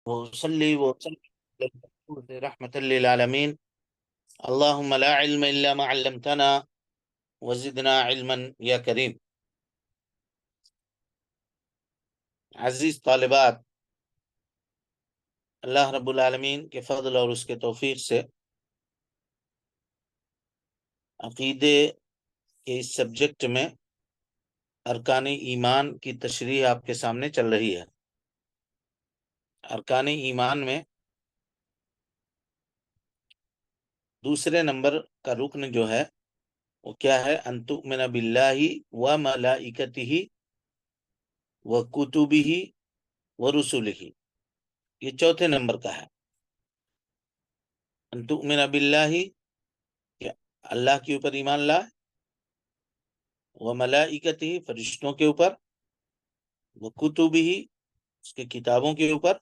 وصلي وسلم على المبعوث رحمة للعالمين. اللهم لا علم إلا ما علمتنا وزدنا علما يا كريم. عزیز طالبات، اللہ رب العالمین کے فضل اور اس کے توفیق سے عقیدے کے اس سبجیکٹ میں ارکان ایمان کی تشریح آپ کے سامنے چل رہی ہے۔ ارکان ایمان میں دوسرے نمبر کا رکن جو ہے وہ کیا ہے؟ ان تؤمن باللہ و ملائکتہ و کتبہ و رسلہ، یہ چوتھے نمبر کا ہے۔ ان تؤمن باللہ، کہ اللہ کے اوپر ایمان لا، و ملائکتہ، فرشتوں کے اوپر، و کتبہ، اس کے کتابوں کے اوپر،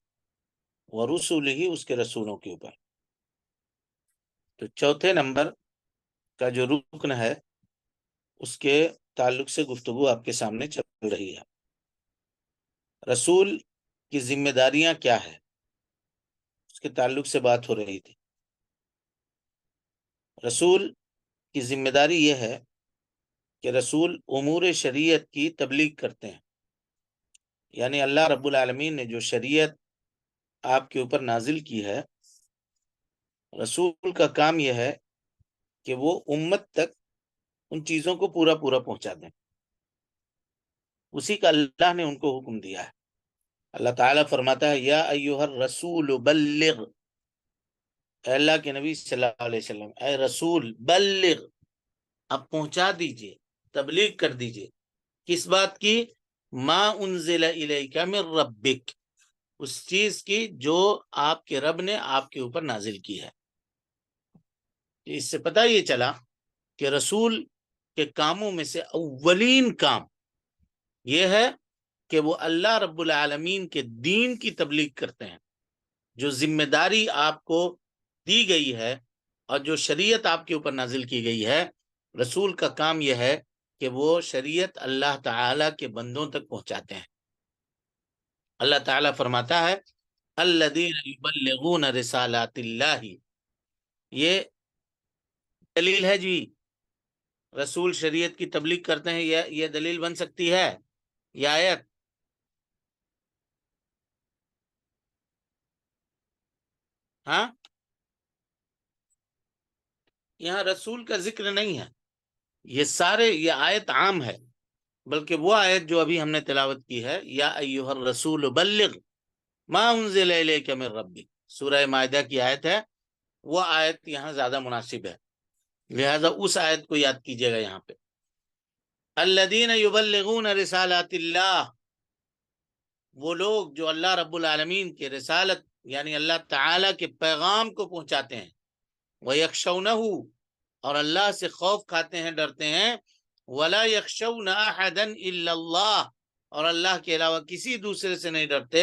و رسلہ، اس کے رسولوں کے اوپر۔ تو چوتھے نمبر کا جو رکن ہے اس کے تعلق سے گفتگو آپ کے سامنے چل رہی ہے۔ رسول کی ذمہ داریاں کیا ہے اس کے تعلق سے بات ہو رہی تھی۔ رسول کی ذمہ داری یہ ہے کہ رسول امور شریعت کی تبلیغ کرتے ہیں، یعنی اللہ رب العالمین نے جو شریعت آپ کے اوپر نازل کی ہے، رسول کا کام یہ ہے کہ وہ امت تک ان چیزوں کو پورا پہنچا دیں۔ اسی کا اللہ نے ان کو حکم دیا ہے۔ اللہ تعالیٰ فرماتا ہے یا ایھا الرسول بلغ، اے اللہ کے نبی صلی اللہ علیہ وسلم، اے رسول بلغ، آپ پہنچا دیجئے، تبلیغ کر دیجئے۔ کس بات کی؟ ما انزل الیک من ربک، اس چیز کی جو آپ کے رب نے آپ کے اوپر نازل کی ہے۔ اس سے پتہ یہ چلا کہ رسول کے کاموں میں سے اولین کام یہ ہے کہ وہ اللہ رب العالمین کے دین کی تبلیغ کرتے ہیں۔ جو ذمہ داری آپ کو دی گئی ہے اور جو شریعت آپ کے اوپر نازل کی گئی ہے، رسول کا کام یہ ہے کہ وہ شریعت اللہ تعالیٰ کے بندوں تک پہنچاتے ہیں۔ اللہ تعالیٰ فرماتا ہے الذین یبلغون رسالات اللہ، یہ دلیل ہے جی، رسول شریعت کی تبلیغ کرتے ہیں، یہ دلیل بن سکتی ہے یہ آیت؟ ہاں، یہاں رسول کا ذکر نہیں ہے، یہ آیت عام ہے، بلکہ وہ آیت جو ابھی ہم نے تلاوت کی ہے، یا ایھا الرسول بلغ ما انزل الیک من ربک، سورہ مائدہ کی آیت ہے، وہ آیت یہاں زیادہ مناسب ہے، لہذا اس آیت کو یاد کیجئے گا۔ یہاں پہ الذین یبلغون رسالات اللہ، وہ لوگ جو اللہ رب العالمین کے رسالت یعنی اللہ تعالیٰ کے پیغام کو پہنچاتے ہیں، وَيَخْشَوْنَهُ، اور اللہ سے خوف کھاتے ہیں، ڈرتے ہیں، وَلَا يَخْشَوْنَ أَحَدًا إِلَّا اللَّهِ، اور اللہ کے علاوہ کسی دوسرے سے نہیں ڈرتے،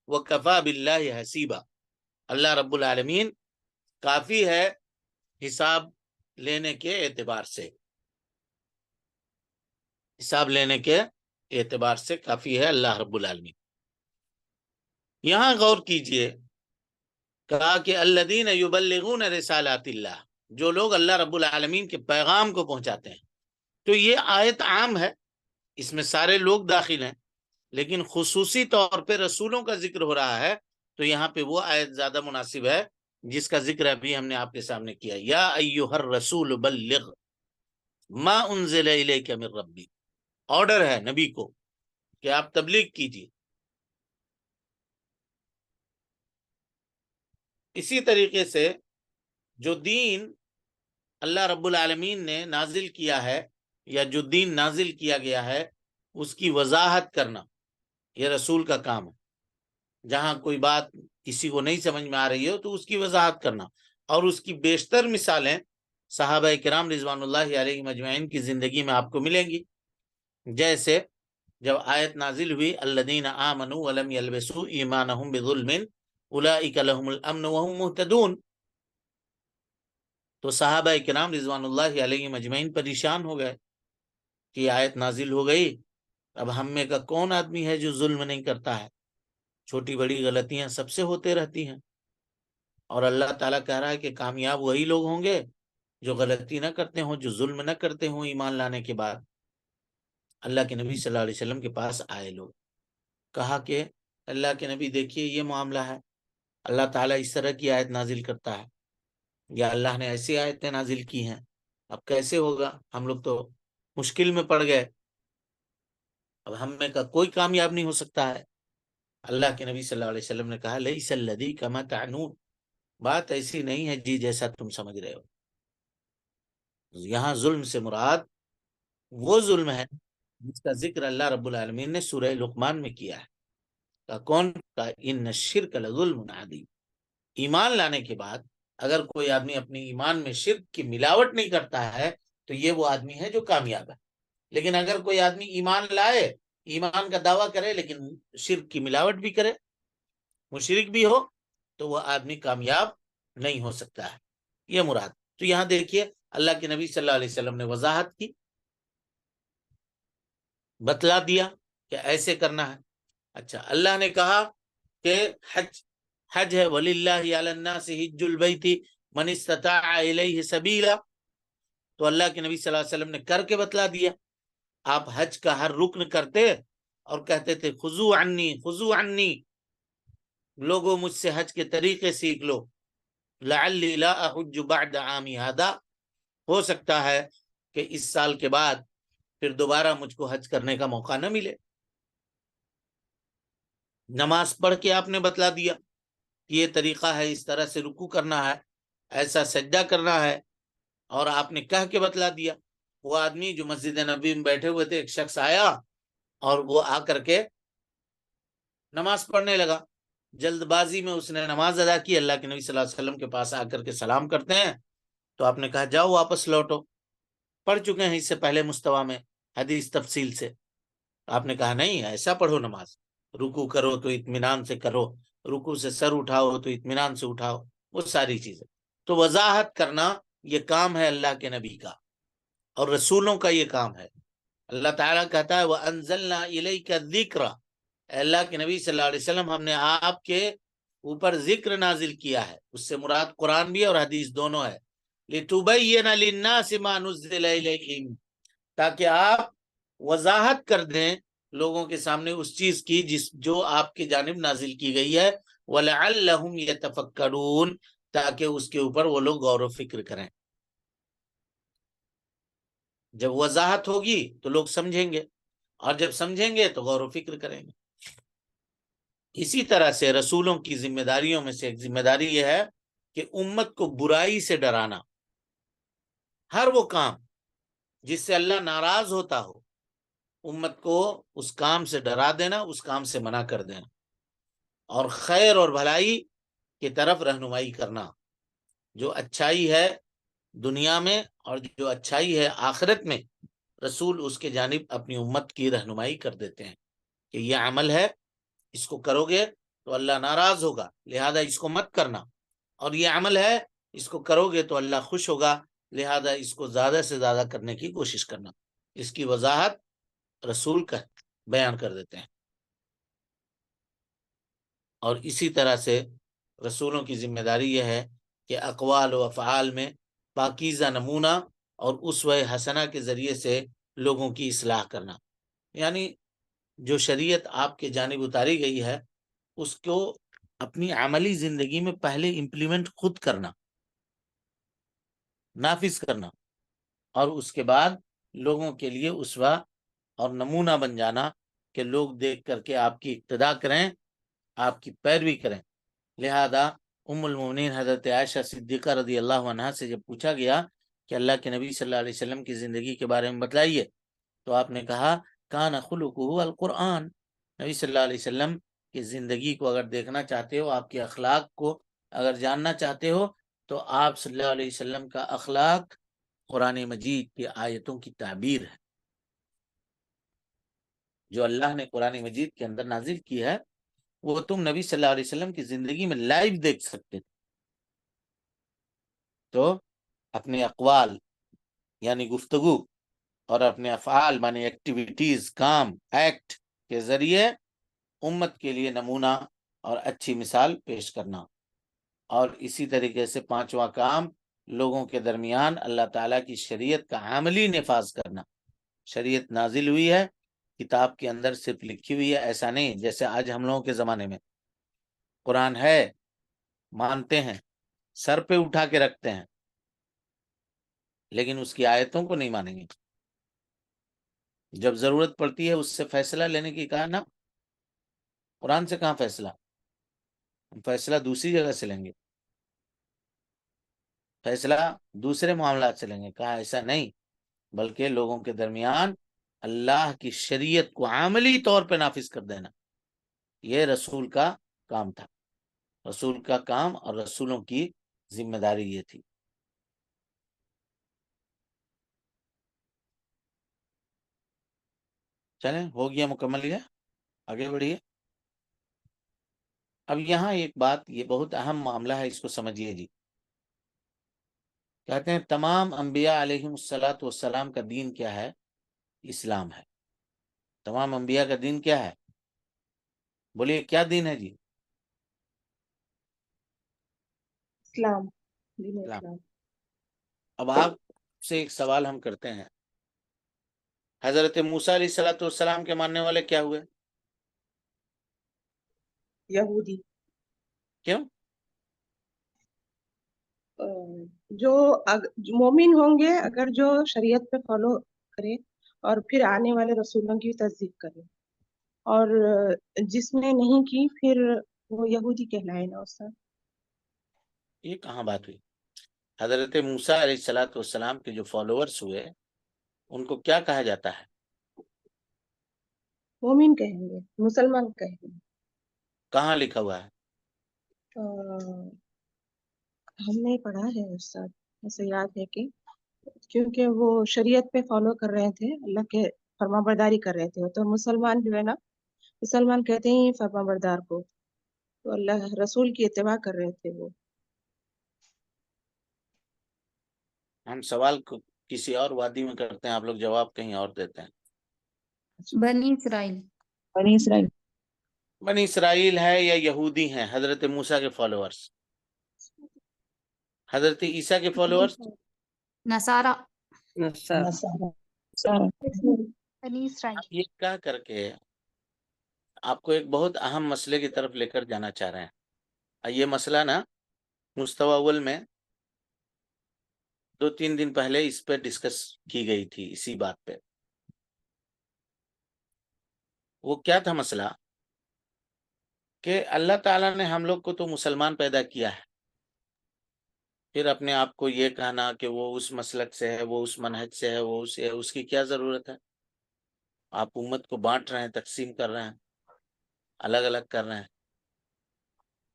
وَكَفَى بِاللَّهِ حَسِيبًا، اللہ رب العالمین کافی ہے حساب لینے کے اعتبار سے، حساب لینے کے اعتبار سے کافی ہے اللہ رب العالمین۔ یہاں غور کیجئے، کہا کہ الذین یبلغون رسالات اللہ، جو لوگ اللہ رب العالمین کے پیغام کو پہنچاتے ہیں۔ تو یہ آیت عام ہے، اس میں سارے لوگ داخل ہیں، لیکن خصوصی طور پہ رسولوں کا ذکر ہو رہا ہے، تو یہاں پہ وہ آیت زیادہ مناسب ہے جس کا ذکر ابھی ہم نے آپ کے سامنے کیا، یا ایھا الرسول بلغ ما انزل الیک من ربک، آرڈر ہے نبی کو کہ آپ تبلیغ کیجیے۔ اسی طریقے سے جو دین اللہ رب العالمین نے نازل کیا ہے، یا جو دین نازل کیا گیا ہے، اس کی وضاحت کرنا یہ رسول کا کام ہے۔ جہاں کوئی بات کسی کو نہیں سمجھ میں آ رہی ہو تو اس کی وضاحت کرنا، اور اس کی بیشتر مثالیں صحابہ کرام رضوان اللہ علیہ مجمعین کی زندگی میں آپ کو ملیں گی۔ جیسے جب آیت نازل ہوئی الذین آمنوا ولم یلبسوا ایمانہم بظلم اولئک لہم الامن وہم مہتدون، تو صحابہ کرام رضوان اللہ علیہ مجمعین پریشان ہو گئے کہ آیت نازل ہو گئی، اب ہم میں کا کون آدمی ہے جو ظلم نہیں کرتا ہے؟ چھوٹی بڑی غلطیاں سب سے ہوتے رہتی ہیں، اور اللہ تعالیٰ کہہ رہا ہے کہ کامیاب وہی لوگ ہوں گے جو غلطی نہ کرتے ہوں، جو ظلم نہ کرتے ہوں ایمان لانے کے بعد۔ اللہ کے نبی صلی اللہ علیہ وسلم کے پاس آئے لوگ، کہا کہ اللہ کے نبی دیکھیے یہ معاملہ ہے، اللہ تعالیٰ اس طرح کی آیت نازل کرتا ہے، یا اللہ نے ایسی آیتیں نازل کی ہیں، اب کیسے ہوگا؟ ہم لوگ تو مشکل میں پڑ گئے، اب ہم میں کا کوئی کامیاب نہیں ہو سکتا ہے۔ اللہ کے نبی صلی اللہ علیہ وسلم نے کہا لیس الذی کما تعنون، بات ایسی نہیں ہے جی جیسا تم سمجھ رہے ہو۔ یہاں ظلم سے مراد وہ ظلم ہے جس کا ذکر اللہ رب العالمین نے سورہ لقمان میں کیا ہے۔ کون کا؟ ان الشرک لظلم عظیم۔ ایمان لانے کے بعد اگر کوئی آدمی اپنی ایمان میں شرک کی ملاوٹ نہیں کرتا ہے تو یہ وہ آدمی ہے جو کامیاب ہے۔ لیکن اگر کوئی آدمی ایمان لائے، ایمان کا دعویٰ کرے لیکن شرک کی ملاوٹ بھی کرے، مشرک بھی ہو، تو وہ آدمی کامیاب نہیں ہو سکتا ہے، یہ مراد۔ تو یہاں دیکھیے اللہ کے نبی صلی اللہ علیہ وسلم نے وضاحت کی، بتلا دیا کہ ایسے کرنا ہے۔ اچھا، اللہ نے کہا کہ حج ہے، وَلِلَّهِ عَلَى النَّاسِ حِجُّ الْبَيْتِ مَنِ اسْتَطَاعَ إِلَيْهِ سَبِيلًا، تو اللہ کے نبی صلی اللہ علیہ وسلم نے کر کے بتلا دیا۔ آپ حج کا ہر رکن کرتے اور کہتے تھے خُذُوا عَنِّی خُذُوا عَنِّی، لوگوں مجھ سے حج کے طریقے سیکھ لو، لَعَلِّي لَا أَحُجُّ بَعْدَ عَامِي هَذَا، ہو سکتا ہے کہ اس سال کے بعد پھر دوبارہ مجھ کو حج کرنے کا موقع نہ ملے۔ نماز پڑھ کے آپ نے بتلا دیا کہ یہ طریقہ ہے، اس طرح سے رکوع کرنا ہے، ایسا سجدہ کرنا ہے، اور آپ نے کہہ کے بتلا دیا۔ وہ آدمی جو مسجد نبی میں بیٹھے ہوئے تھے، ایک شخص آیا اور وہ آ کر کے نماز پڑھنے لگا، جلد بازی میں اس نے نماز ادا کی۔ اللہ کے نبی صلی اللہ علیہ وسلم کے پاس آ کر کے سلام کرتے ہیں تو آپ نے کہا جاؤ واپس لوٹو، پڑھ چکے ہیں اس سے پہلے مستویٰ میں حدیث تفصیل سے۔ آپ نے کہا نہیں، ایسا پڑھو نماز، رکوع کرو تو اطمینان سے کرو، رکوع سے سر اٹھاؤ تو اطمینان سے اٹھاؤ، وہ ساری چیزیں۔ تو وضاحت کرنا یہ کام ہے اللہ کے نبی کا، اور رسولوں کا یہ کام ہے۔ اللہ تعالیٰ کہتا ہے وَأَنزَلْنَا إِلَيْكَ الذِّكْرَ، اے اللہ کے نبی صلی اللہ علیہ وسلم ہم نے آپ کے اوپر ذکر نازل کیا ہے، اس سے مراد قرآن بھی اور حدیث دونوں ہے، لِتُبَيِّنَ لِلنَّاسِ مَا نُزِّلَ إِلَيْهِمْ، تاکہ آپ وضاحت کر دیں لوگوں کے سامنے اس چیز کی جو آپ کی جانب نازل کی گئی ہے، وَلَعَلَّهُمْ يَتَفَكَّرُونَ، تاکہ اس کے اوپر وہ لوگ غور و فکر کریں۔ جب وضاحت ہوگی تو لوگ سمجھیں گے، اور جب سمجھیں گے تو غور و فکر کریں گے۔ اسی طرح سے رسولوں کی ذمہ داریوں میں سے ایک ذمہ داری یہ ہے کہ امت کو برائی سے ڈرانا، ہر وہ کام جس سے اللہ ناراض ہوتا ہو، امت کو اس کام سے ڈرا دینا، اس کام سے منع کر دینا، اور خیر اور بھلائی کی طرف رہنمائی کرنا۔ جو اچھائی ہے دنیا میں اور جو اچھائی ہے آخرت میں، رسول اس کے جانب اپنی امت کی رہنمائی کر دیتے ہیں کہ یہ عمل ہے، اس کو کرو گے تو اللہ ناراض ہوگا، لہذا اس کو مت کرنا، اور یہ عمل ہے اس کو کرو گے تو اللہ خوش ہوگا، لہذا اس کو زیادہ سے زیادہ کرنے کی کوشش کرنا۔ اس کی وضاحت رسول کا بیان کر دیتے ہیں۔ اور اسی طرح سے رسولوں کی ذمہ داری یہ ہے کہ اقوال و افعال میں پاکیزہ نمونہ اور اسوہ حسنہ کے ذریعے سے لوگوں کی اصلاح کرنا، یعنی جو شریعت آپ کے جانب اتاری گئی ہے اس کو اپنی عملی زندگی میں پہلے امپلیمنٹ خود کرنا، نافذ کرنا، اور اس کے بعد لوگوں کے لیے اسوہ اور نمونہ بن جانا کہ لوگ دیکھ کر کے آپ کی اقتداء کریں، آپ کی پیروی کریں۔ لہذا ام المومنین حضرت عائشہ صدیقہ رضی اللہ عنہا سے جب پوچھا گیا کہ اللہ کے نبی صلی اللہ علیہ وسلم کی زندگی کے بارے میں بتلائیے، تو آپ نے کہا کان خلقہ القرآن، نبی صلی اللہ علیہ وسلم کی زندگی کو اگر دیکھنا چاہتے ہو، آپ کے اخلاق کو اگر جاننا چاہتے ہو، تو آپ صلی اللہ علیہ وسلم کا اخلاق قرآن مجید کی آیتوں کی تعبیر ہے، جو اللہ نے قرآن مجید کے اندر نازل کی ہے وہ تم نبی صلی اللہ علیہ وسلم کی زندگی میں لائیو دیکھ سکتے تھے۔ تو اپنے اقوال یعنی گفتگو اور اپنے افعال معنی ایکٹیویٹیز، کام، ایکٹ کے ذریعے امت کے لیے نمونہ اور اچھی مثال پیش کرنا، اور اسی طریقے سے پانچواں کام لوگوں کے درمیان اللہ تعالیٰ کی شریعت کا عملی نفاذ کرنا۔ شریعت نازل ہوئی ہے، کتاب کے اندر صرف لکھی ہوئی ہے، ایسا نہیں جیسے آج ہم لوگوں کے زمانے میں قرآن ہے، مانتے ہیں، سر پہ اٹھا کے رکھتے ہیں، لیکن اس کی آیتوں کو نہیں مانیں گے۔ جب ضرورت پڑتی ہے اس سے فیصلہ لینے کی کہا نا، قرآن سے کہاں فیصلہ، ہم فیصلہ دوسری جگہ سے لیں گے، فیصلہ دوسرے معاملات سے لیں گے، کہا ایسا نہیں، بلکہ لوگوں کے درمیان اللہ کی شریعت کو عملی طور پہ نافذ کر دینا، یہ رسول کا کام تھا، رسول کا کام اور رسولوں کی ذمہ داری یہ تھی۔ چلیں، ہو گیا مکمل، یہ آگے بڑھیے۔ اب یہاں ایک بات، یہ بہت اہم معاملہ ہے، اس کو سمجھیے جی۔ کہتے ہیں تمام انبیاء علیہم الصلاۃ والسلام کا دین کیا ہے؟ اسلام ہے۔ تمام انبیاء کا دین کیا ہے؟ بولیے کیا دین ہے جی؟ اسلام، دین اسلام۔ اسلام۔ اب آپ سے ایک سوال ہم کرتے ہیں، حضرت موسیٰ علیہ الصلاۃ والسلام کے ماننے والے کیا ہوئے؟ یہودی۔ کیوں؟ جو جو مومن ہوں گے اگر جو شریعت پہ فالو کرے اور پھر آنے والے رسولوں کی تصدیق کرے، اور جس نے نہیں کی پھر وہ یہودی کہلائے نا استاد۔ یہ کہاں بات ہوئی؟ حضرت موسیٰ علیہ الصلاۃ والسلام کے جو فالوورز ہوئے ان کو کیا کہا جاتا ہے؟ مومن کہیں گے، مسلمان کہیں گے۔ کہاں لکھا ہوا ہے؟ ہم نے پڑھا ہے استاد، ایسے یاد ہے کہ کیونکہ وہ شریعت پہ فالو کر رہے تھے، اللہ کے فرما برداری کر رہے تھے، تو مسلمان جو ہے نا، مسلمان کہتے ہیں فرما بردار کو، تو اللہ رسول کی اتباع کر رہے تھے وہ۔ ہم سوال کو کسی اور وادی میں کرتے ہیں، آپ لوگ جواب کہیں اور دیتے ہیں۔ بنی اسرائیل۔ بنی اسرائیل۔ بنی اسرائیل ہے یا یہودی ہیں حضرت موسیٰ کے فالوورز؟ حضرت عیسیٰ کے فالوورز؟ نصارہ۔ نصارہ۔ بنی اسرائیل۔ یہ کہہ کر کے آپ کو ایک بہت اہم مسئلے کی طرف لے کر جانا چاہ رہے ہیں۔ یہ مسئلہ نا مستوی اول میں 2-3 دن پہلے اس پہ ڈسکس کی گئی تھی، اسی بات پہ۔ وہ کیا تھا مسئلہ؟ کہ اللہ تعالیٰ نے ہم لوگ کو تو مسلمان پیدا کیا ہے، پھر اپنے آپ کو یہ کہنا کہ وہ اس مسلک سے ہے، وہ اس منہج سے ہے، وہ اس کی کیا ضرورت ہے؟ آپ امت کو بانٹ رہے ہیں، تقسیم کر رہے ہیں، الگ الگ کر رہے ہیں۔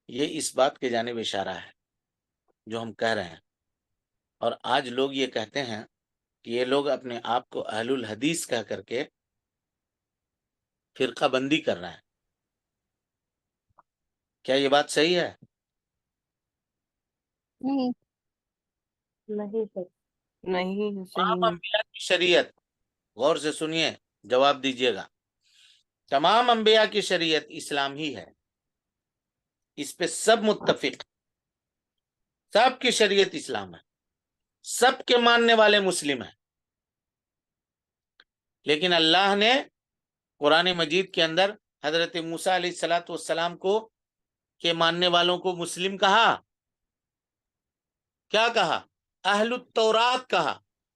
یہ اس بات کے جانب اشارہ ہے جو ہم کہہ رہے ہیں، اور آج لوگ یہ کہتے ہیں کہ یہ لوگ اپنے آپ کو اہل الحدیث کہہ کر کے فرقہ بندی کر رہے ہیں۔ کیا یہ بات صحیح ہے؟ نہیں نہیں سر، نہیں صحیح تمام نہیں۔ انبیاء کی شریعت، غور سے سنیے، جواب دیجیے گا، تمام انبیاء کی شریعت اسلام ہی ہے، اس پہ سب متفق، سب کی شریعت اسلام ہے، سب کے ماننے والے مسلم ہیں، لیکن اللہ نے قرآن مجید کے اندر حضرت موسیٰ علیہ الصلاۃ والسلام کو کے ماننے والوں کو مسلم کہا، کیا کہا؟ اہل التورات کہا،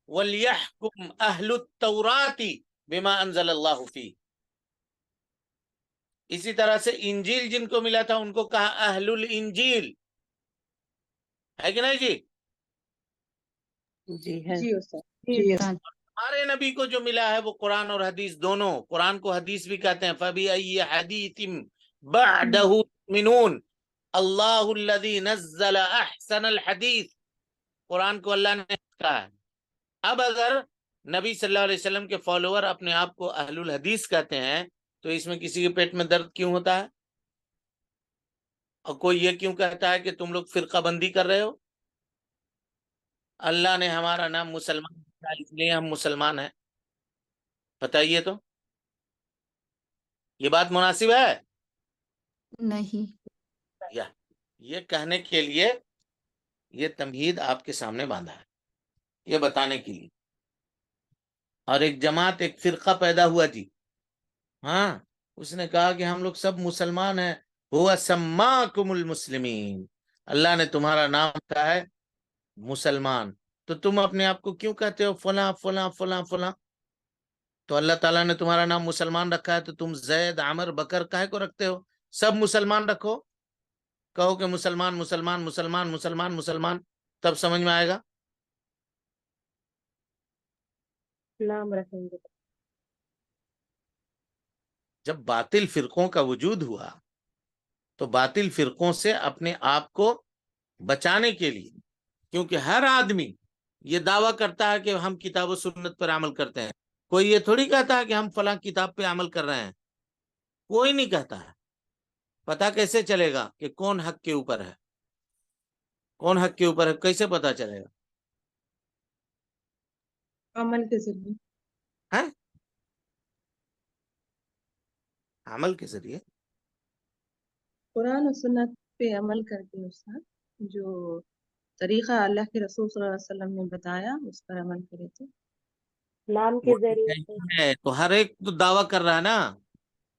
وَلْيَحْكُمْ أَهْلُ التَّوْرَاتِ بِمَا أَنزَلَ اللَّهُ فِيهِ۔ اسی طرح سے انجیل جن کو ملا تھا ان کو کہا اہل الانجیل، ہے کہ نہیں جی؟ جی ہے، جی استاد۔ ہمارے نبی کو جو ملا ہے وہ قرآن اور حدیث دونوں، قرآن کو حدیث بھی کہتے ہیں، فَبِأَيِّ حَدِيثٍ بَعْدَهُ يُؤْمِنُونَ، اللہ الذی نزل احسن الحدیث، قرآن کو اللہ نے کہا ہے۔ اب اگر نبی صلی اللہ علیہ وسلم کے فالوور اپنے آپ کو اہل الحدیث کہتے ہیں تو اس میں کسی کے پیٹ میں درد کیوں ہوتا ہے؟ اور کوئی یہ کیوں کہتا ہے کہ تم لوگ فرقہ بندی کر رہے ہو؟ اللہ نے ہمارا نام مسلمان کیا، اس لیے ہم مسلمان ہیں؟ بتائیے تو، یہ بات مناسب ہے؟ نہیں۔ یہ کہنے کے لیے یہ تمہید آپ کے سامنے باندھا ہے، یہ بتانے کے لیے. اور ایک جماعت، ایک فرقہ پیدا ہوا جی. ہاں، اس نے کہا کہ ہم لوگ سب مسلمان ہیں. ہوا سماکم المسلمین، اللہ نے تمہارا نام رکھا ہے مسلمان، تو تم اپنے آپ کو کیوں کہتے ہو فلاں فلاں فلاں فلاں؟ تو اللہ تعالیٰ نے تمہارا نام مسلمان رکھا ہے، تو تم زید عمر بکر کاہے کو رکھتے ہو؟ سب مسلمان رکھو، کہو کہ مسلمان مسلمان مسلمان مسلمان مسلمان، تب سمجھ میں آئے گا. نام رکھیں گے. جب باطل فرقوں کا وجود ہوا تو باطل فرقوں سے اپنے آپ کو بچانے کے لیے، کیونکہ ہر آدمی یہ دعویٰ کرتا ہے کہ ہم کتاب و سنت پر عمل کرتے ہیں، کوئی یہ تھوڑی کہتا ہے کہ ہم فلاں کتاب پہ عمل کر رہے ہیں، کوئی نہیں کہتا ہے. پتا کیسے چلے گا کہ کون حق کے اوپر ہے، کون حق کے اوپر ہے؟ کیسے پتا چلے گا؟ عمل کے ذریعے. ہے عمل کے ذریعے. قرآن و سنت پہ عمل کر کے استاد، جو طریقہ اللہ کے رسول صلی اللہ علیہ وسلم نے بتایا اس پر عمل کرے تھے. نام کے وہ ذریعے سے. ہے تو ہر ایک تو دعویٰ کر رہا ہے نا.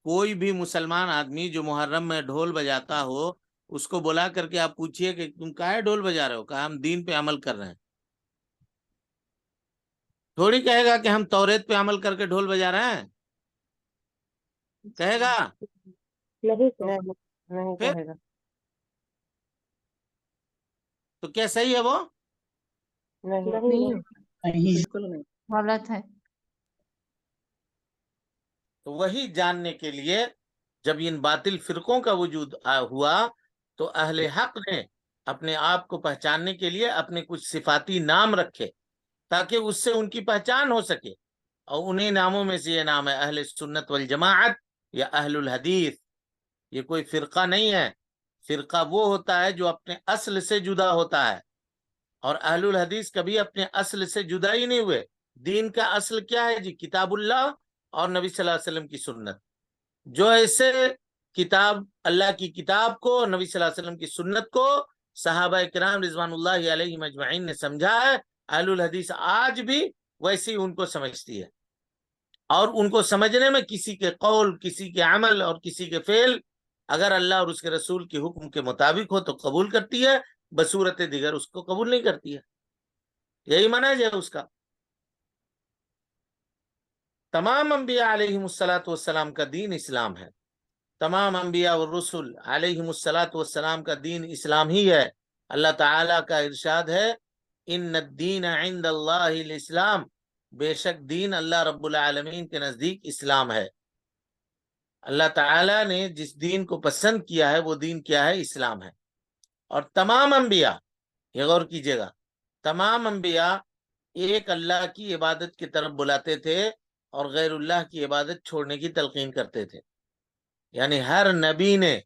کوئی بھی مسلمان آدمی جو محرم میں ڈھول بجاتا ہو، اس کو بلا کر کے آپ پوچھئے کہ تم کاہے ڈھول بجا رہے ہو؟ کہا ہم دین پہ عمل کر رہے ہیں. تھوڑی کہے گا کہ ہم توریت پہ عمل کر کے ڈھول بجا رہے ہیں، کہے گا؟ نہیں پھر کہے گا. تو کیا صحیح ہے وہ؟ نہیں بالکل نہیں. غلط ہے. تو وہی جاننے کے لیے جب ان باطل فرقوں کا وجود ہوا تو اہل حق نے اپنے آپ کو پہچاننے کے لیے اپنے کچھ صفاتی نام رکھے تاکہ اس سے ان کی پہچان ہو سکے. اور انہیں ناموں میں سے یہ نام ہے اہل سنت والجماعت یا اہل الحدیث. یہ کوئی فرقہ نہیں ہے. فرقہ وہ ہوتا ہے جو اپنے اصل سے جدا ہوتا ہے، اور اہل الحدیث کبھی اپنے اصل سے جدا ہی نہیں ہوئے. دین کا اصل کیا ہے جی؟ کتاب اللہ اور نبی صلی اللہ علیہ وسلم کی سنت. جو ایسے کتاب، اللہ کی کتاب کو، نبی صلی اللہ علیہ وسلم کی سنت کو صحابہ کرام رضوان اللہ علیہم اجمعین نے سمجھا ہے، اہل الحدیث آج بھی ویسے ہی ان کو سمجھتی ہے. اور ان کو سمجھنے میں کسی کے قول، کسی کے عمل اور کسی کے فعل اگر اللہ اور اس کے رسول کے حکم کے مطابق ہو تو قبول کرتی ہے، بصورت دیگر اس کو قبول نہیں کرتی ہے. یہی منہج ہے اس کا. تمام انبیاء علیہم السلام کا دین اسلام ہے. تمام انبیاء والرسل علیہم السلام کا دین اسلام ہی ہے. اللہ تعالیٰ کا ارشاد ہے ان الدین عند اللہ الاسلام، بے شک دین اللہ رب العالمین کے نزدیک اسلام ہے. اللہ تعالیٰ نے جس دین کو پسند کیا ہے وہ دین کیا ہے؟ اسلام ہے. اور تمام انبیاء، یہ غور کیجئے گا، تمام انبیاء ایک اللہ کی عبادت کی طرف بلاتے تھے اور غیر اللہ کی عبادت چھوڑنے کی تلقین کرتے تھے. یعنی ہر نبی نے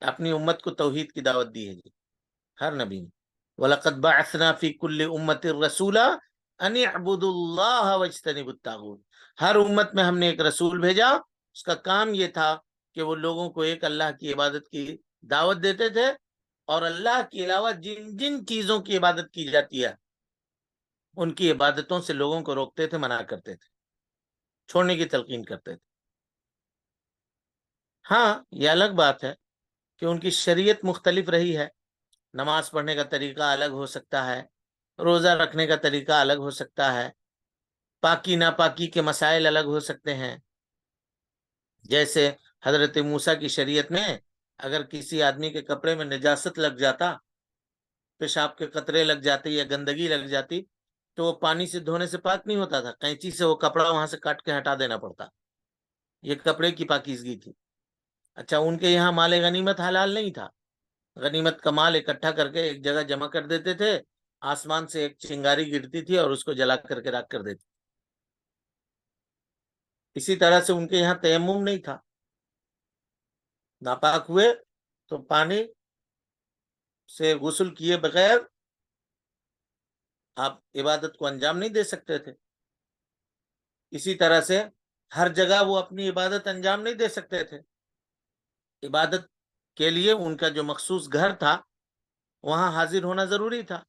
اپنی امت کو توحید کی دعوت دی ہے جی، ہر نبی نے. وَلَقَدْ بَعَثْنَا فِي كُلِّ أُمَّةٍ رَسُولًا أَنِ اعْبُدُوا اللَّهَ وَاجْتَنِبُوا الطَّاغُوتَ. ہر امت میں ہم نے ایک رسول بھیجا، اس کا کام یہ تھا کہ وہ لوگوں کو ایک اللہ کی عبادت کی دعوت دیتے تھے اور اللہ کے علاوہ جن جن چیزوں کی عبادت کی جاتی ہے ان کی عبادتوں سے لوگوں کو روکتے تھے، منع کرتے تھے، چھوڑنے کی تلقین کرتے تھے. ہاں، یہ الگ بات ہے کہ ان کی شریعت مختلف رہی ہے. نماز پڑھنے کا طریقہ الگ ہو سکتا ہے، روزہ رکھنے کا طریقہ الگ ہو سکتا ہے، پاکی ناپاکی کے مسائل الگ ہو سکتے ہیں. جیسے حضرت موسیٰ کی شریعت میں اگر کسی آدمی کے کپڑے میں نجاست لگ جاتا، پیشاب کے قطرے لگ جاتے یا گندگی لگ جاتی تو وہ پانی سے دھونے سے پاک نہیں ہوتا تھا، قینچی سے وہ کپڑا وہاں سے کاٹ کے ہٹا دینا پڑتا. یہ کپڑے کی پاکیزگی تھی. اچھا، ان کے یہاں مال غنیمت حلال نہیں تھا. غنیمت کا مال اکٹھا کر کے ایک جگہ جمع کر دیتے تھے، آسمان سے ایک چنگاری گرتی تھی اور اس کو جلا کر کے راکھ کر دیتے. اسی طرح سے ان کے یہاں تیمم نہیں تھا. ناپاک ہوئے تو پانی سے غسل کیے بغیر آپ عبادت کو انجام نہیں دے سکتے تھے. اسی طرح سے ہر جگہ وہ اپنی عبادت انجام نہیں دے سکتے تھے. عبادت کے لیے ان کا جو مخصوص گھر تھا وہاں حاضر ہونا ضروری تھا.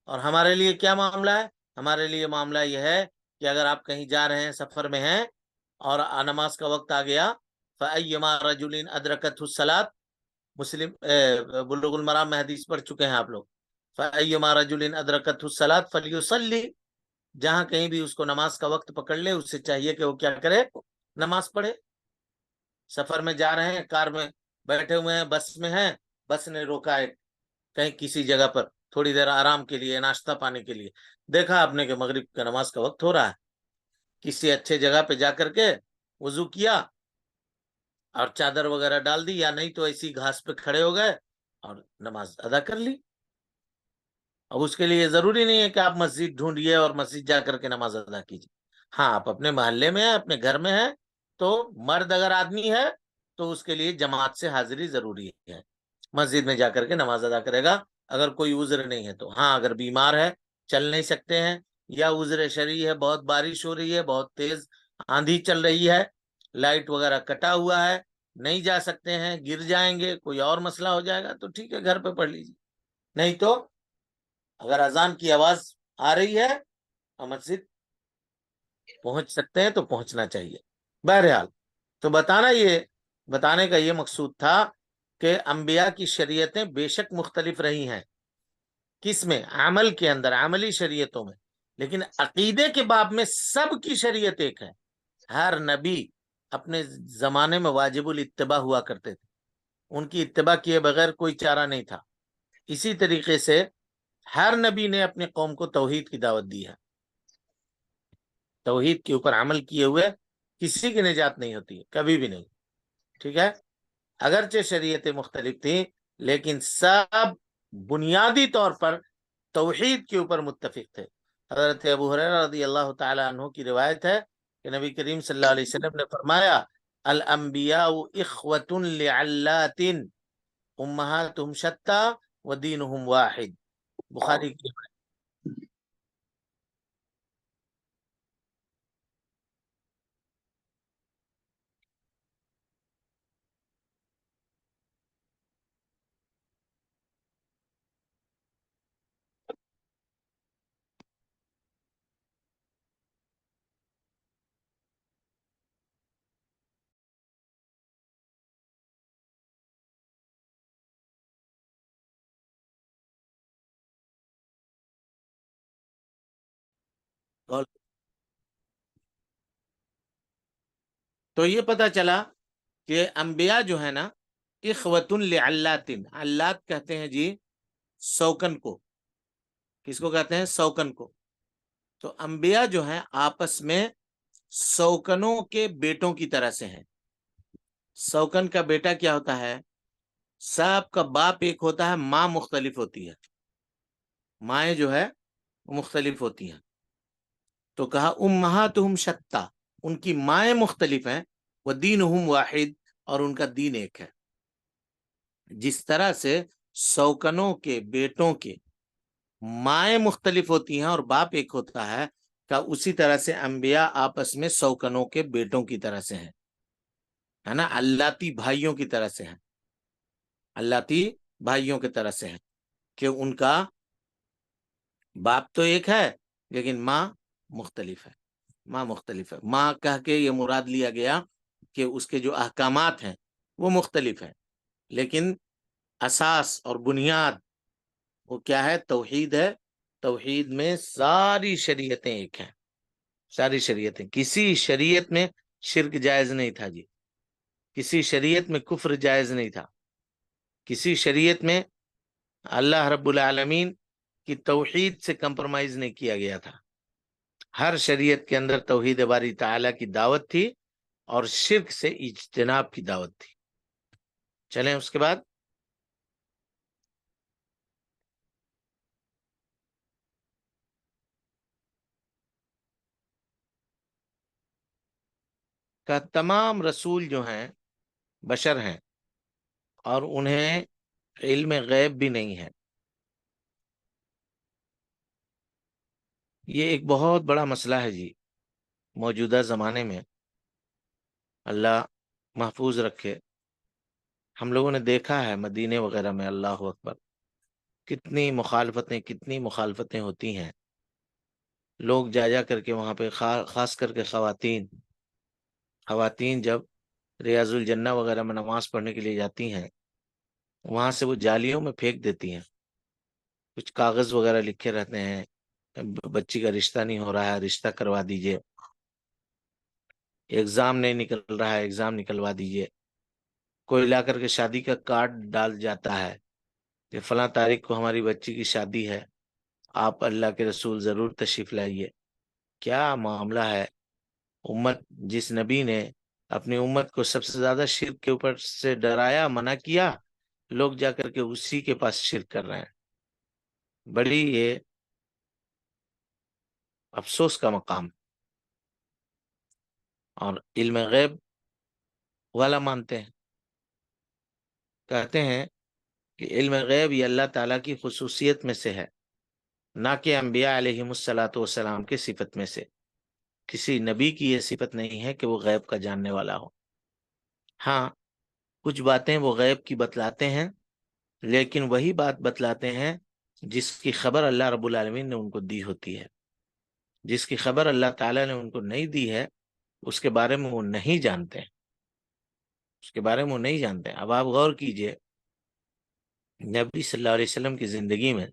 اور ہمارے لیے کیا معاملہ ہے؟ ہمارے لیے معاملہ یہ ہے کہ اگر آپ کہیں جا رہے ہیں، سفر میں ہیں اور نماز کا وقت آ گیا، فَأَيَّمَا رَجُلٍ أَدْرَكَتْهُ الصَّلَاةُ، مسلم بلوغ المرام میں حدیث پڑھ چکے ہیں آپ لوگ. فَأَيَّمَا رَجُلٍ أَدْرَكَتْهُ الصَّلَاةُ فَلْيُصَلِّ، جہاں کہیں بھی اس کو نماز کا وقت پکڑ لے اس سے چاہیے کہ وہ کیا کرے؟ نماز پڑھے. سفر میں جا رہے ہیں، کار میں بیٹھے ہوئے ہیں، بس میں ہیں، بس نے روکا ہے کہیں کسی جگہ پر تھوڑی دیر آرام کے لیے، ناشتہ پانے کے لیے، دیکھا آپ نے کہ مغرب کا نماز کا وقت ہو رہا ہے، کسی اچھے جگہ پہ جا کر کے وضو کیا اور چادر وغیرہ ڈال دی، یا نہیں تو ایسی گھاس پہ کھڑے ہو گئے اور نماز ادا کر لی. اب اس کے لیے ضروری نہیں ہے کہ آپ مسجد ڈھونڈیے اور مسجد جا کر کے نماز ادا کیجیے. ہاں، آپ اپنے محلے میں ہیں، اپنے گھر میں ہیں، تو مرد اگر آدمی ہے تو اس کے لیے جماعت سے حاضری ضروری ہے، مسجد میں جا کر کے نماز ادا کرے گا اگر کوئی عذر نہیں ہے تو. ہاں، اگر بیمار ہے، چل نہیں سکتے ہیں، یا عذر شرعی ہے، بہت بارش ہو رہی ہے، بہت تیز آندھی چل رہی ہے، لائٹ وغیرہ کٹا ہوا ہے، نہیں جا سکتے ہیں، گر جائیں گے، کوئی اور مسئلہ ہو جائے گا، تو ٹھیک ہے، گھر پہ پڑھ لیجیے. نہیں تو اگر اذان کی آواز آ رہی ہے اور مسجد پہنچ سکتے ہیں تو پہنچنا چاہیے. بہرحال تو بتانے کا یہ مقصود تھا کہ انبیاء کی شریعتیں بے شک مختلف رہی ہیں. کس میں؟ عمل کے اندر، عملی شریعتوں میں. لیکن عقیدے کے باب میں سب کی شریعت ایک ہے. ہر نبی اپنے زمانے میں واجب الاتباع ہوا کرتے تھے، ان کی اتباع کیے بغیر کوئی چارہ نہیں تھا. اسی طریقے سے ہر نبی نے اپنے قوم کو توحید کی دعوت دی ہے. توحید کے اوپر عمل کیے ہوئے کسی کی نجات نہیں ہوتی ہے، کبھی بھی نہیں. ٹھیک ہے، اگرچہ شریعتیں مختلف تھیں لیکن سب بنیادی طور پر توحید کے اوپر متفق تھے. حضرت ابو ہریرہ رضی اللہ تعالی عنہ کی روایت ہے کہ نبی کریم صلی اللہ علیہ وسلم نے فرمایا، الانبیاء اخوۃ لعلات امہاتہم شتیٰ ودینہم واحد. بخاری کی. تو یہ پتہ چلا کہ انبیاء جو ہے نا، اخوۃ لعلات، علات کہتے ہیں جی سوکن کو. کس کو کہتے ہیں؟ سوکن کو. تو انبیاء جو ہیں آپس میں سوکنوں کے بیٹوں کی طرح سے ہیں. سوکن کا بیٹا کیا ہوتا ہے؟ سب کا باپ ایک ہوتا ہے، ماں مختلف ہوتی ہے. مائیں جو ہے وہ مختلف ہوتی ہیں. تو کہا امہاتہم شتیٰ، ان کی مائیں مختلف ہیں، ودینہم واحد، اور ان کا دین ایک ہے. جس طرح سے سوکنوں کے بیٹوں کے مائیں مختلف ہوتی ہیں اور باپ ایک ہوتا ہے، کہ اسی طرح سے انبیاء آپس میں سوکنوں کے بیٹوں کی طرح سے ہیں، ہے نا، اللاتی بھائیوں کی طرح سے ہیں، اللاتی بھائیوں کی طرح سے ہیں، کہ ان کا باپ تو ایک ہے لیکن ماں مختلف ہے. ماں مختلف ہے. ماں کہہ کے یہ مراد لیا گیا کہ اس کے جو احکامات ہیں وہ مختلف ہیں، لیکن اساس اور بنیاد وہ کیا ہے؟ توحید ہے. توحید میں ساری شریعتیں ایک ہیں، ساری شریعتیں. کسی شریعت میں شرک جائز نہیں تھا جی، کسی شریعت میں کفر جائز نہیں تھا، کسی شریعت میں اللہ رب العالمین کی توحید سے کمپرومائز نہیں کیا گیا تھا. ہر شریعت کے اندر توحید باری تعالیٰ کی دعوت تھی اور شرک سے اجتناب کی دعوت تھی. چلیں اس کے بعد کا تمام رسول جو ہیں بشر ہیں اور انہیں علم غیب بھی نہیں ہے. یہ ایک بہت بڑا مسئلہ ہے جی موجودہ زمانے میں. اللہ محفوظ رکھے. ہم لوگوں نے دیکھا ہے مدینے وغیرہ میں، اللہ اکبر، کتنی مخالفتیں ہوتی ہیں. لوگ جا کر کے وہاں پہ خاص کر کے خواتین جب ریاض الجنہ وغیرہ میں نماز پڑھنے کے لیے جاتی ہیں، وہاں سے وہ جالیوں میں پھینک دیتی ہیں. کچھ کاغذ وغیرہ لکھے رہتے ہیں، بچی کا رشتہ نہیں ہو رہا ہے، رشتہ کروا دیجئے، ایگزام نہیں نکل رہا ہے، ایگزام نکلوا دیجئے. کوئی لا کر کے شادی کا کارڈ ڈال جاتا ہے کہ فلاں تاریخ کو ہماری بچی کی شادی ہے، آپ اللہ کے رسول ضرور تشریف لائیے. کیا معاملہ ہے! جس نبی نے اپنی امت کو سب سے زیادہ شرک کے اوپر سے ڈرایا، منع کیا، لوگ جا کر کے اسی کے پاس شرک کر رہے ہیں. بڑی یہ افسوس کا مقام. اور علم غیب والا مانتے ہیں، کہتے ہیں کہ علم غیب یہ اللہ تعالیٰ کی خصوصیت میں سے ہے، نہ کہ انبیاء علیہم الصلاۃ والسلام کی صفت میں سے. کسی نبی کی یہ صفت نہیں ہے کہ وہ غیب کا جاننے والا ہو. ہاں، کچھ باتیں وہ غیب کی بتلاتے ہیں، لیکن وہی بات بتلاتے ہیں جس کی خبر اللہ رب العالمین نے ان کو دی ہوتی ہے. جس کی خبر اللہ تعالیٰ نے ان کو نہیں دی ہے، اس کے بارے میں وہ نہیں جانتے ہیں. اب آپ غور کیجئے، نبی صلی اللہ علیہ وسلم کی زندگی میں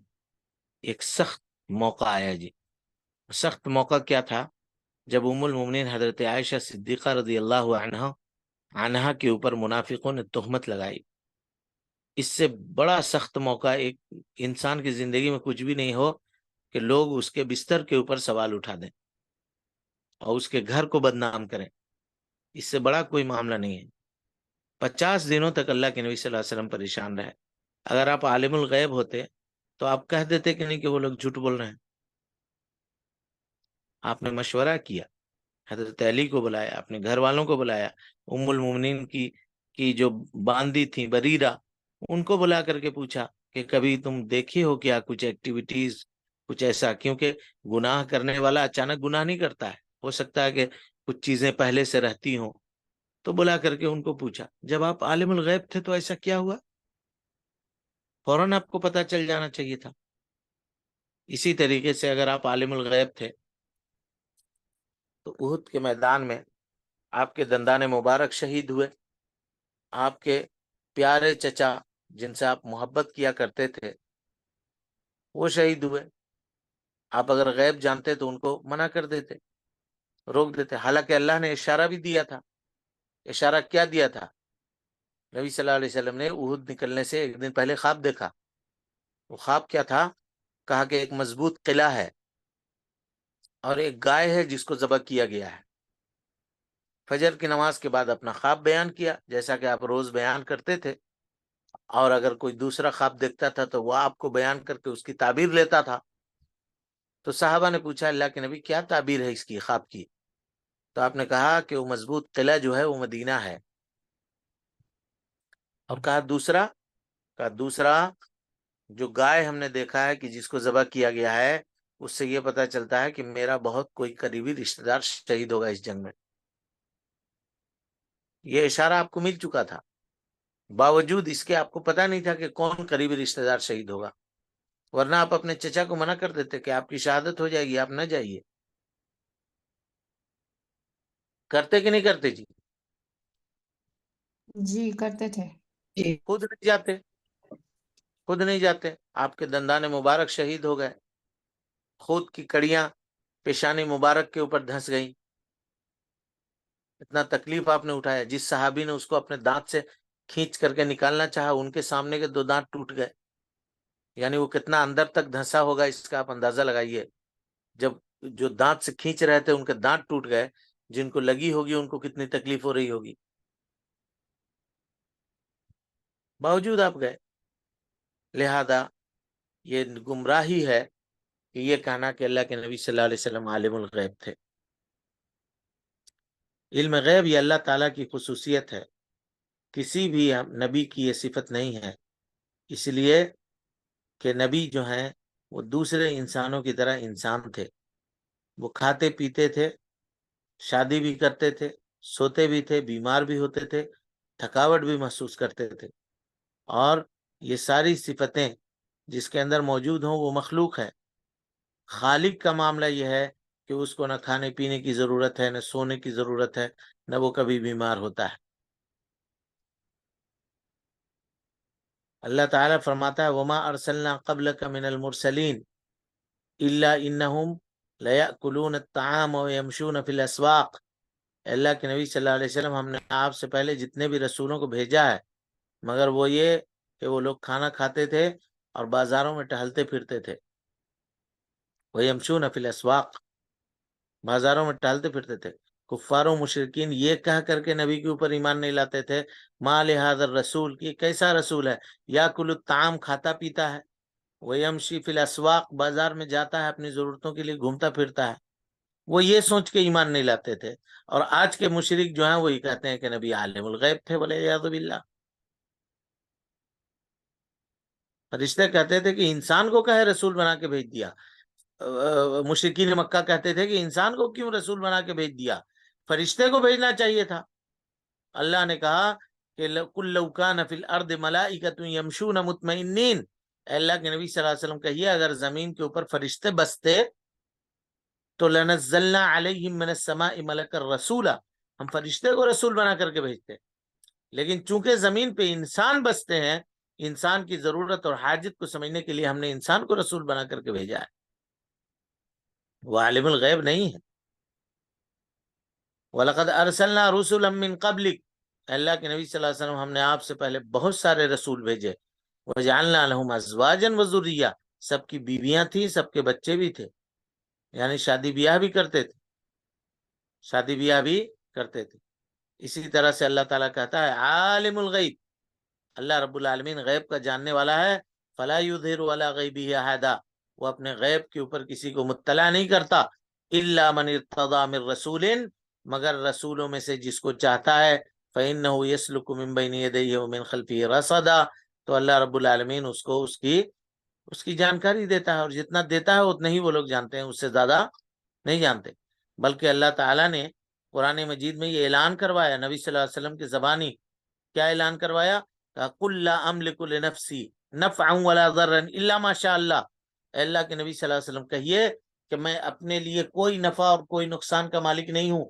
ایک سخت موقع آیا جی. سخت موقع کیا تھا؟ جب ام المومنین حضرت عائشہ صدیقہ رضی اللہ عنہا کے اوپر منافقوں نے تہمت لگائی. اس سے بڑا سخت موقع ایک انسان کی زندگی میں کچھ بھی نہیں ہو کہ لوگ اس کے بستر کے اوپر سوال اٹھا دیں اور اس کے گھر کو بدنام کریں. اس سے بڑا کوئی معاملہ نہیں ہے. 50 دنوں تک اللہ کے نبی صلی اللہ علیہ وسلم پریشان رہے. اگر آپ عالم الغیب ہوتے تو آپ کہہ دیتے کہ نہیں کہ وہ لوگ جھوٹ بول رہے ہیں. آپ نے مشورہ کیا، حضرت علی کو بلایا، اپنے گھر والوں کو بلایا، ام المومنین کی جو باندی تھی بریرہ، ان کو بلا کر کے پوچھا کہ کبھی تم دیکھی ہو کیا کچھ ایکٹیویٹیز، کچھ ایسا؟ کیونکہ گناہ کرنے والا اچانک گناہ نہیں کرتا ہے، ہو سکتا ہے کہ کچھ چیزیں پہلے سے رہتی ہوں. تو بلا کر کے ان کو پوچھا. جب آپ عالم الغیب تھے تو ایسا کیا ہوا؟ فوراً آپ کو پتا چل جانا چاہیے تھا. اسی طریقے سے اگر آپ عالم الغیب تھے تو احد کے میدان میں آپ کے دندان مبارک شہید ہوئے. آپ کے پیارے چچا جن سے آپ محبت کیا کرتے تھے وہ شہید ہوئے. آپ اگر غیب جانتے تو ان کو منع کر دیتے، روک دیتے. حالانکہ اللہ نے اشارہ بھی دیا تھا. اشارہ کیا دیا تھا؟ نبی صلی اللہ علیہ وسلم نے احد نکلنے سے ایک دن پہلے خواب دیکھا. وہ خواب کیا تھا؟ کہا کہ ایک مضبوط قلعہ ہے اور ایک گائے ہے جس کو ذبح کیا گیا ہے. فجر کی نماز کے بعد اپنا خواب بیان کیا جیسا کہ آپ روز بیان کرتے تھے، اور اگر کوئی دوسرا خواب دیکھتا تھا تو وہ آپ کو بیان کر کے اس کی تعبیر لیتا تھا. تو صحابہ نے پوچھا اللہ کے نبی کیا تعبیر ہے اس کی خواب کی؟ تو آپ نے کہا کہ وہ مضبوط قلعہ جو ہے وہ مدینہ ہے. اور کہا دوسرا جو گائے ہم نے دیکھا ہے کہ جس کو ذبح کیا گیا ہے، اس سے یہ پتا چلتا ہے کہ میرا بہت کوئی قریبی رشتہ دار شہید ہوگا اس جنگ میں. یہ اشارہ آپ کو مل چکا تھا، باوجود اس کے آپ کو پتا نہیں تھا کہ کون قریبی رشتہ دار شہید ہوگا، ورنہ آپ اپنے چچا کو منع کر دیتے کہ آپ کی شہادت ہو جائے گی، آپ نہ جائیے. کرتے کہ نہیں کرتے جی؟ جی کرتے تھے. خود نہیں جاتے. آپ کے دندان مبارک شہید ہو گئے، خود کی کڑیاں پیشانی مبارک کے اوپر دھنس گئیں. اتنا تکلیف آپ نے اٹھایا. جس صحابی نے اس کو اپنے دانت سے کھینچ کر کے نکالنا چاہا، ان کے سامنے کے 2 دانت ٹوٹ گئے. یعنی وہ کتنا اندر تک دھنسا ہوگا اس کا آپ اندازہ لگائیے. جب جو دانت سے کھینچ رہے تھے ان کے دانت ٹوٹ گئے، جن کو لگی ہوگی ان کو کتنی تکلیف ہو رہی ہوگی. باوجود آپ گئے. لہذا یہ گمراہی ہے کہ یہ کہنا کہ اللہ کے نبی صلی اللہ علیہ وسلم عالم الغیب تھے. علم غیب یہ اللہ تعالیٰ کی خصوصیت ہے، کسی بھی نبی کی یہ صفت نہیں ہے. اس لیے کہ نبی جو ہیں وہ دوسرے انسانوں کی طرح انسان تھے. وہ کھاتے پیتے تھے، شادی بھی کرتے تھے، سوتے بھی تھے، بیمار بھی ہوتے تھے، تھکاوٹ بھی محسوس کرتے تھے. اور یہ ساری صفتیں جس کے اندر موجود ہوں وہ مخلوق ہے. خالق کا معاملہ یہ ہے کہ اس کو نہ کھانے پینے کی ضرورت ہے، نہ سونے کی ضرورت ہے، نہ وہ کبھی بیمار ہوتا ہے. اللہ تعالیٰ فرماتا ہے وما ارسلنا قبلک من المرسلین الا انہم لیأکلون الطعام ویمشون فی الاسواق. اللہ کے نبی صلی اللہ علیہ وسلم ہم نے آپ سے پہلے جتنے بھی رسولوں کو بھیجا ہے مگر وہ یہ کہ وہ لوگ کھانا کھاتے تھے اور بازاروں میں ٹہلتے پھرتے تھے. ویمشون فی الاسواق، بازاروں میں ٹہلتے پھرتے تھے. کفار و مشرکین یہ کہہ کر کے نبی کے اوپر ایمان نہیں لاتے تھے ما لہذا الرسول، کہ کیسا رسول ہے یاکل الطعام، کھاتا پیتا ہے، ویمشی فی الاسواق، بازار میں جاتا ہے اپنی ضرورتوں کے لیے گھومتا پھرتا ہے. وہ یہ سوچ کے ایمان نہیں لاتے تھے. اور آج کے مشرک جو ہیں وہی کہتے ہیں کہ نبی عالم الغیب تھے، والعیاذ باللہ. فرشتے کہتے تھے کہ انسان کو کہے رسول بنا کے بھیج دیا. مشرکین مکہ کہتے تھے کہ انسان کو کیوں رسول بنا کے بھیج دیا، فرشتے کو بھیجنا چاہیے تھا. اللہ نے کہا کہ قُل لَوْ كَانَ فِي الْأَرْضِ مَلَائِكَةٌ يَمْشُونَ مُطْمَئِنِّينَ، اے اللہ کے نبی صلی اللہ علیہ وسلم کہیے اگر زمین کے اوپر فرشتے بستے تو لَنَزَّلْنَا عَلَيْهِم مِّنَ السَّمَاءِ مَلَكًا رَسُولًا، ہم فرشتے کو رسول بنا کر کے بھیجتے. لیکن چونکہ زمین پہ انسان بستے ہیں، انسان کی ضرورت اور حاجت کو سمجھنے کے لیے ہم نے انسان کو رسول بنا کر کے بھیجا ہے، وہ عالم الغیب نہیں ہے. وَلَقَدْ أَرْسَلْنَا رُسُلًا مِّن قَبْلِكَ، اللہ کے نبی صلی اللہ علیہ وسلم ہم نے آپ سے پہلے بہت سارے رسول بھیجے. وَجَعَلْنَا لَهُمْ أَزْوَاجًا وَذُرِّيَّةً، سب کی بیویاں تھیں، سب کے بچے بھی تھے، یعنی شادی بیاہ بھی کرتے تھے، شادی بیاہ بھی کرتے تھے. اسی طرح سے اللہ تعالیٰ کہتا ہے عالم الغیب، اللہ رب العالمین غیب کا جاننے والا ہے. فلا یظہر علی غیبہ احدا، وہ اپنے غیب کے اوپر کسی کو مطلع نہیں کرتا. الا من ارتضی من رسول، مگر رسولوں میں سے جس کو چاہتا ہے. فإنہ یسلک من بین یدیہ ومن خلفہ رصدا، تو اللہ رب العالمین اس کو اس کی جانکاری دیتا ہے، اور جتنا دیتا ہے اتنا ہی وہ لوگ جانتے ہیں، اس سے زیادہ نہیں جانتے. بلکہ اللہ تعالیٰ نے قرآن مجید میں یہ اعلان کروایا نبی صلی اللہ علیہ وسلم کی زبانی. کیا اعلان کروایا؟ قُلْ لَا أَمْلِكُ لِنَفْسِي نَفْعًا وَلَا ضَرًّا إِلَّا مَا شَاءَ اللَّهُ. اے اللہ کے نبی صلی اللہ علیہ وسلم کہیے کہ میں اپنے لیے کوئی نفع اور کوئی نقصان کا مالک نہیں ہوں،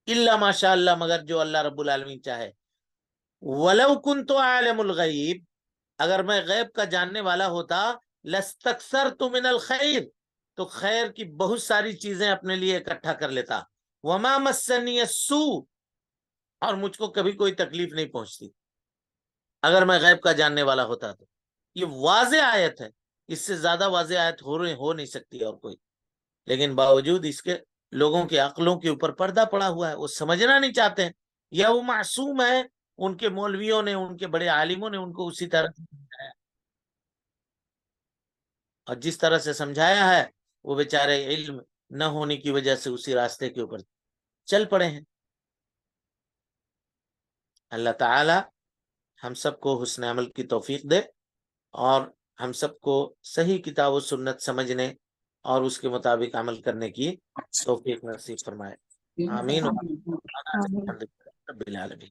الا ما شاء اللہ، مگر جو اللہ رب العالمین چاہے. وَلَوْ كُنْتُ عَالِمُ الْغَيْبِ، اگر میں غیب کا جاننے والا ہوتا، لَاسْتَكْثَرْتُ مِنَ الْخَيْرِ، تو خیر کی بہت ساری چیزیں اپنے لیے اکٹھا کر لیتا. وَمَا مَسَّنِيَ السُّوءُ، اور مجھ کو کبھی کوئی تکلیف نہیں پہنچتی اگر میں غیب کا جاننے والا ہوتا تو. یہ واضح آیت ہے، اس سے زیادہ واضح آیت ہو نہیں سکتی اور کوئی. لیکن باوجود اس کے لوگوں کے عقلوں کے اوپر پردہ پڑا ہوا ہے، وہ سمجھنا نہیں چاہتے ہیں، یا وہ معصوم ہے، ان کے مولویوں نے، ان کے بڑے عالموں نے ان کو اسی طرح سمجھایا، اور جس طرح سے سمجھایا ہے وہ بیچارے علم نہ ہونے کی وجہ سے اسی راستے کے اوپر چل پڑے ہیں. اللہ تعالی ہم سب کو حسن عمل کی توفیق دے، اور ہم سب کو صحیح کتاب و سنت سمجھنے اور اس کے مطابق عمل کرنے کی توفیق نصیب فرمائے. آمین. آمین. رب العالمین.